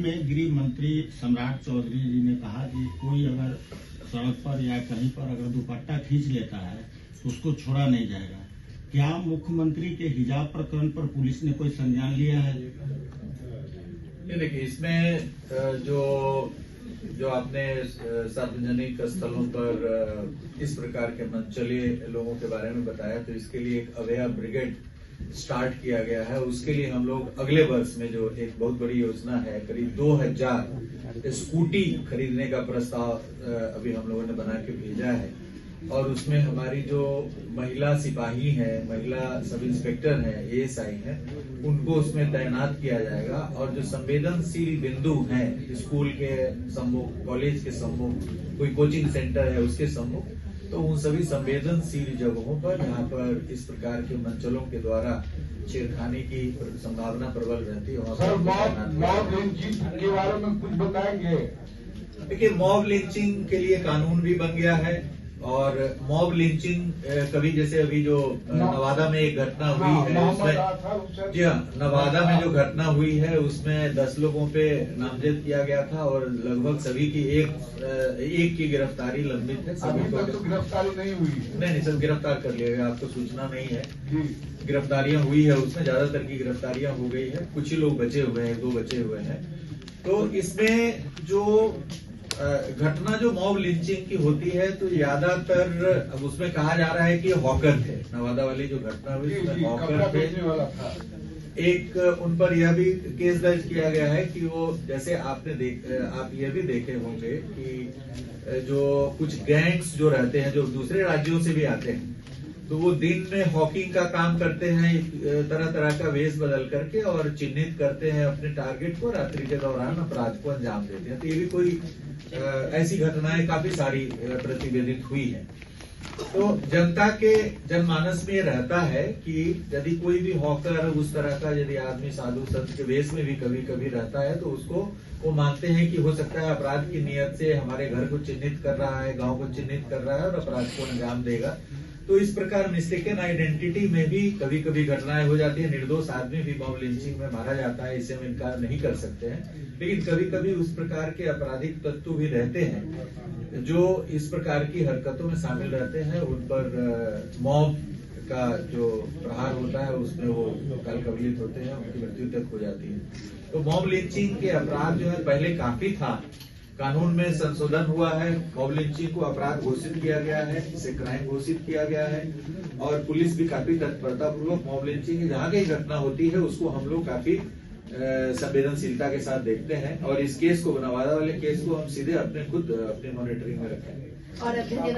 में गृह मंत्री सम्राट चौधरी जी ने कहा कि कोई अगर सड़क पर या कहीं पर अगर दुपट्टा खींच लेता है तो उसको छोड़ा नहीं जाएगा। क्या मुख्यमंत्री के हिजाब प्रकरण पर पुलिस ने कोई संज्ञान लिया है? ये देखिए, इसमें जो आपने सार्वजनिक स्थलों पर इस प्रकार के मनचले लोगों के बारे में बताया, तो इसके लिए एक अभया ब्रिगेड स्टार्ट किया गया है। उसके लिए हम लोग अगले वर्ष में जो एक बहुत बड़ी योजना है, करीब 2000 स्कूटी खरीदने का प्रस्ताव अभी हम लोगों ने बना के भेजा है। और उसमें हमारी जो महिला सिपाही है, महिला सब इंस्पेक्टर है, एएसआई है, उनको उसमें तैनात किया जाएगा। और जो संवेदनशील बिंदु हैं, स्कूल के सम्मुख, कॉलेज के सम्मुख, कोई कोचिंग सेंटर है उसके सम्मुख, तो उन सभी संवेदनशील जगहों पर जहाँ पर इस प्रकार के मंचलों के द्वारा छेड़खानी की संभावना प्रबल रहती है, वहाँ पर मॉब लिंचिंग के बारे में कुछ बताएंगे? देखिए, मॉब लिंचिंग के लिए कानून भी बन गया है। और मॉब लिंचिंग कभी, जैसे अभी जो नवादा में एक घटना हुई है, उसमें जी हाँ, नवादा में जो घटना हुई है उसमें 10 लोगों पे नामजद किया गया था और लगभग सभी की एक की गिरफ्तारी लंबित है। सभी तो गिरफ्तारी नहीं हुई? नहीं, सब गिरफ्तार कर लिया गया, आपको सूचना नहीं है। गिरफ्तारियां हुई है, उसमें ज्यादातर की गिरफ्तारियां हो गई है, कुछ ही लोग बचे हुए हैं, 2 बचे हुए हैं। तो इसमें जो घटना जो मॉब लिंचिंग की होती है, तो ज्यादातर अब उसमें कहा जा रहा है कि हॉकर थे। नवादा वाली जो घटना हुई उसमें हॉकर थे। एक उन पर यह भी केस दर्ज किया गया है कि वो, जैसे आप ये भी देखे होंगे कि जो कुछ गैंग्स जो रहते हैं, जो दूसरे राज्यों से भी आते हैं, तो वो दिन में हॉकिंग का काम करते हैं, तरह तरह का वेश बदल करके, और चिन्हित करते हैं अपने टारगेट को, रात्रि के दौरान अपराध को अंजाम देते हैं। तो ये भी कोई ऐसी घटनाएं काफी सारी प्रतिवेदित हुई है। तो जनता के जनमानस में ये रहता है कि यदि कोई भी हॉकर, उस तरह का यदि आदमी साधु संत के वेश में भी कभी कभी रहता है, तो उसको वो मानते हैं कि हो सकता है अपराध की नियत से हमारे घर को चिन्हित कर रहा है, गांव को चिन्हित कर रहा है और अपराध को अंजाम देगा। तो इस प्रकार मिस्टेकन आइडेंटिटी में भी कभी कभी घटनाएं हो जाती है। निर्दोष आदमी भी मॉब लिंचिंग में मारा जाता है, इससे हम इनकार नहीं कर सकते हैं। लेकिन कभी कभी उस प्रकार के आपराधिक तत्व भी रहते हैं जो इस प्रकार की हरकतों में शामिल रहते हैं। उन पर मॉब का जो प्रहार होता है उसमें वो कल कबलित होते हैं, उनकी मृत्यु तक हो जाती है। तो मॉब लिंचिंग के अपराध जो है पहले काफी था, कानून में संशोधन हुआ है, मॉब लिंचिंग को अपराध घोषित किया गया है, इसे क्राइम घोषित किया गया है। और पुलिस भी काफी तत्परता पूर्वक मॉब लिंचिंग की जहाँ कहीं घटना होती है उसको हम लोग काफी संवेदनशीलता के साथ देखते हैं। और इस केस को, नवादा वाले केस को हम सीधे अपने मॉनिटरिंग में रखेंगे। और धन्यवाद।